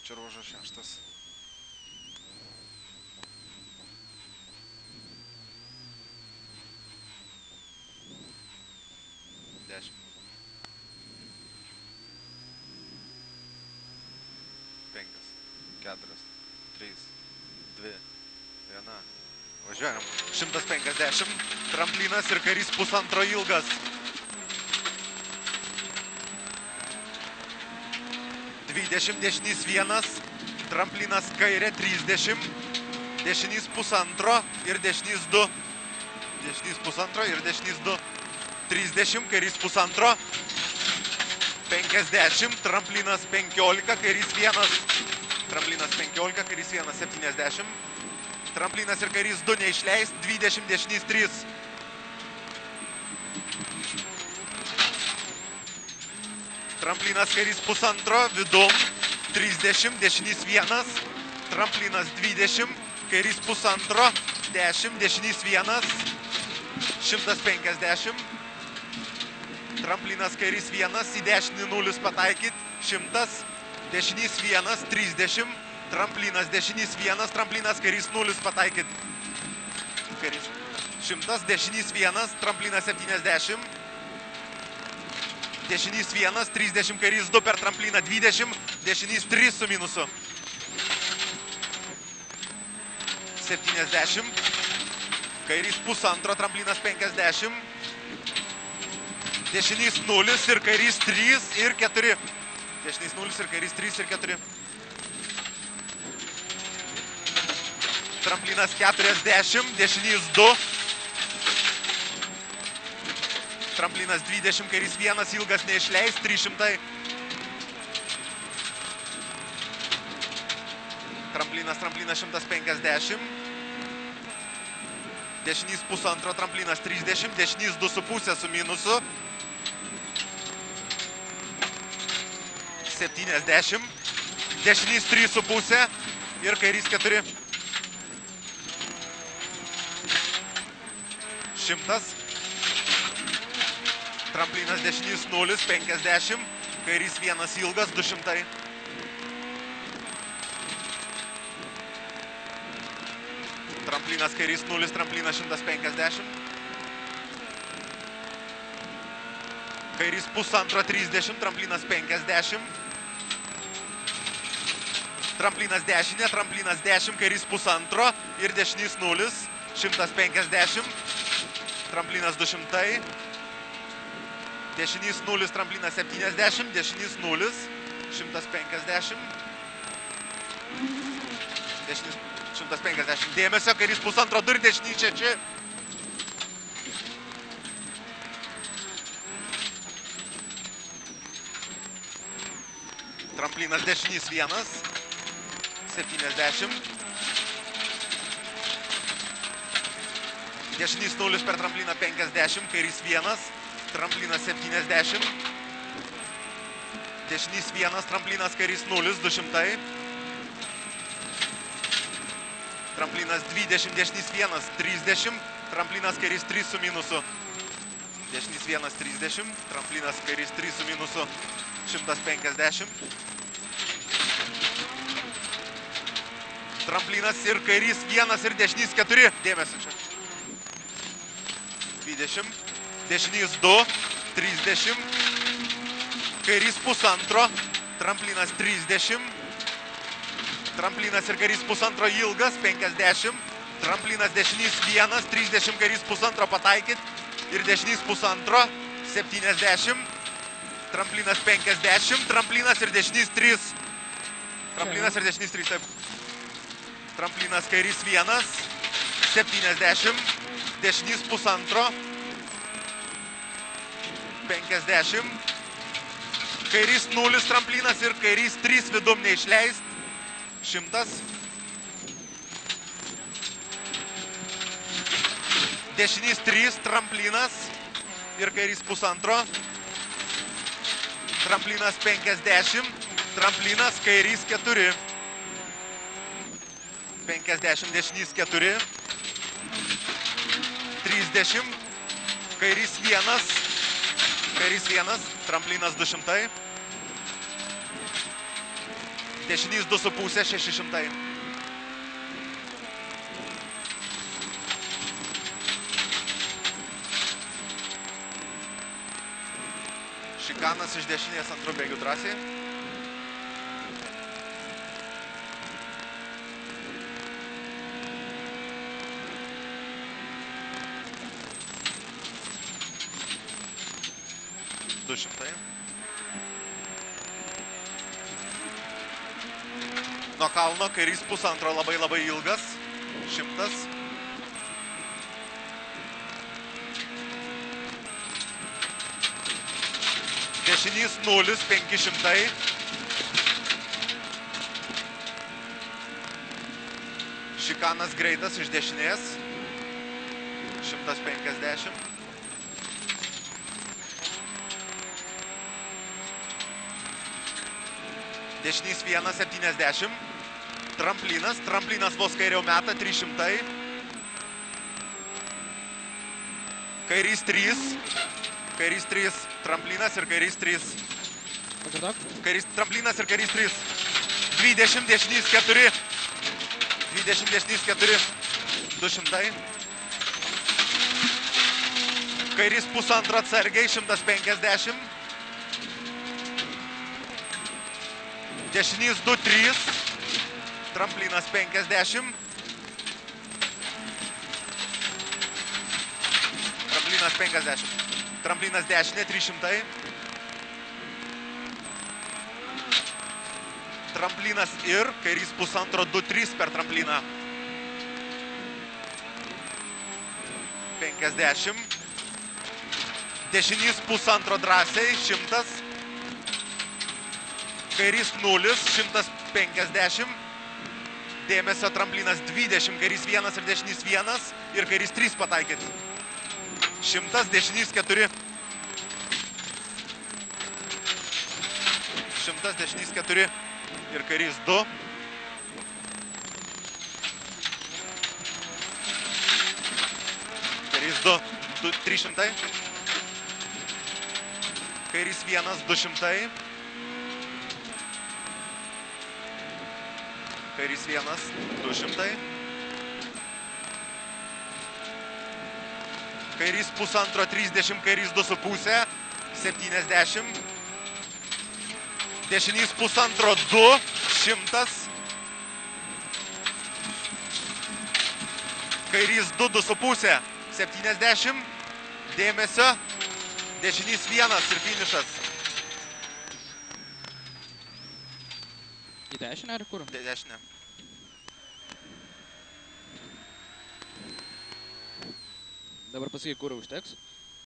greičio ruožas 6. Penkios, 4, 3, 2, 1. Važiuojam. 150. Tramplinas ir karys pusantro ilgas. 20, dešinys 1. Tramplinas kairė 30. Dešinys pusantro ir dešinys 2. Dešinys pusantro ir dešinys 2. 30, kairys pusantro. 50, tramplinas 15, kairys 1. Tramplinas 15, kairys 1, 70. Tramplinas ir kairys 2 neišleist. 20, dešinys 3. Tramplinas kairys pusantro, vidum. 30, dešinys 1. Tramplinas 20, kairys pusantro. 10, dešinys 1. 150. Tramplinas kairys 1, į dešinį 0 pataikyt. 100, dešinys 1, 30. Tramplinas dešinys 1, tramplinas kairys 0 pataikyt. Kairys 100, dešinys 1, tramplinas 70. Dešinys 1, 30, kairys 2 per trampliną 20. Dešinys 3 su minusu. 70. Kairys pusantro, tramplinas 50. Dešinys 0 ir kairys 3 ir 4. Dešinys 0 ir kairys 3 ir 4. Tramplinas 40, dešinys 2. Tramplinas 20, kairys 1, ilgas neišleis, 300. Tramplinas 150. Dešinys pusantro, tramplinas 30, dešinys 2,5 su minusu. 70, dešinys 3,5 ir kairys 4. 100. Tramplinas dešinys 0, 50, kairys 1 ilgas, 200. Tramplinas kairys 0, tramplinas 150. Kairys pusantro 30, tramplinas 50. Tramplinas dešinė, tramplinas 10, kairys pusantro ir dešinys 0, 150. Tramplinas 200. Dešinys 0, tramplinas 70, dešinys 0, 150. Dešinys 150. Dėmesio, kairys pusantro 2 ir dešinys 6. Tramplinas dešinys 1, 70. Dešinys 0 per trampliną 50, kairys 1, tramplinas 70. Dešinys 1, tramplinas kairys 0, 200. Tramplinas 20, dešinys 1, 30. Tramplinas kairys 3 su minusu. Dešinys 1, 30. Tramplinas kairys 3 su minusu, 150. Tramplinas ir kairys 1 ir dešinys 4. Dėmesio čia. 20. Dešinys 2, 30. Kairys pusantro. Tramplinas 30. Tramplinas ir kairys pusantro ilgas, 50. Tramplinas dešinys 1, 30, kairys pusantro pataikyt. Ir dešinys pusantro, 70. Tramplinas 50. Tramplinas ir dešinys 3. Tramplinas ir dešinys 3, taip. Tramplinas kairys 1, 70. Dešinys pusantro, 50. Kairys 0, tramplinas ir kairys 3 vidum neišleist. 100. Dešinys 3, tramplinas ir kairys pusantro. Tramplinas 50. Tramplinas kairys 4. 50, dešinys 4. 30. Kairys 1. Kairys 1. Tramplinas 200. Dešinys 2,5, 600. Šikanas iš dešinės antrų bėgių drąsiai. Nuo kalno kairys pusantro labai ilgas. 100. Dešinys 0, 500. Šikanas greitas iš dešinės. 150. Dešinys 1, 70. Tramplinas vos kairiau meta, 300. Kairys 3. Kairys 3, tramplinas ir kairys 3. Kairys tramplinas ir kairys 3. 20, dešinys 4. 20, dešinys 4. 200. Kairys pusantro atsargiai, 150. Dešinys 2, 3. Tramplinas 50. Tramplinas 50. Tramplinas dešinė 300. Tramplinas ir kairys pusantro 2, 3 per trampliną. 50. Dešinys pusantro drąsiai 100. Kairys 0, 150. Dėmesio tramplinas 20, kairys 1 ir dešinys 1 ir kairys 3 pataikyti. 100, dešinys 4. 100, dešinys 4 ir kairys 2. Kairys 2, 300. Kairys 1, 200. Kairys 1, 200. Kairys pusantro 30, kairys 2,5, 70. Dešinys pusantro 2, 100. Kairys 2, 2,5, 70. Dėmesio. Dešinys 1 ir finišas. Į dešinę ar kur? Dešinę. Dabar pasakyk, kur užteks.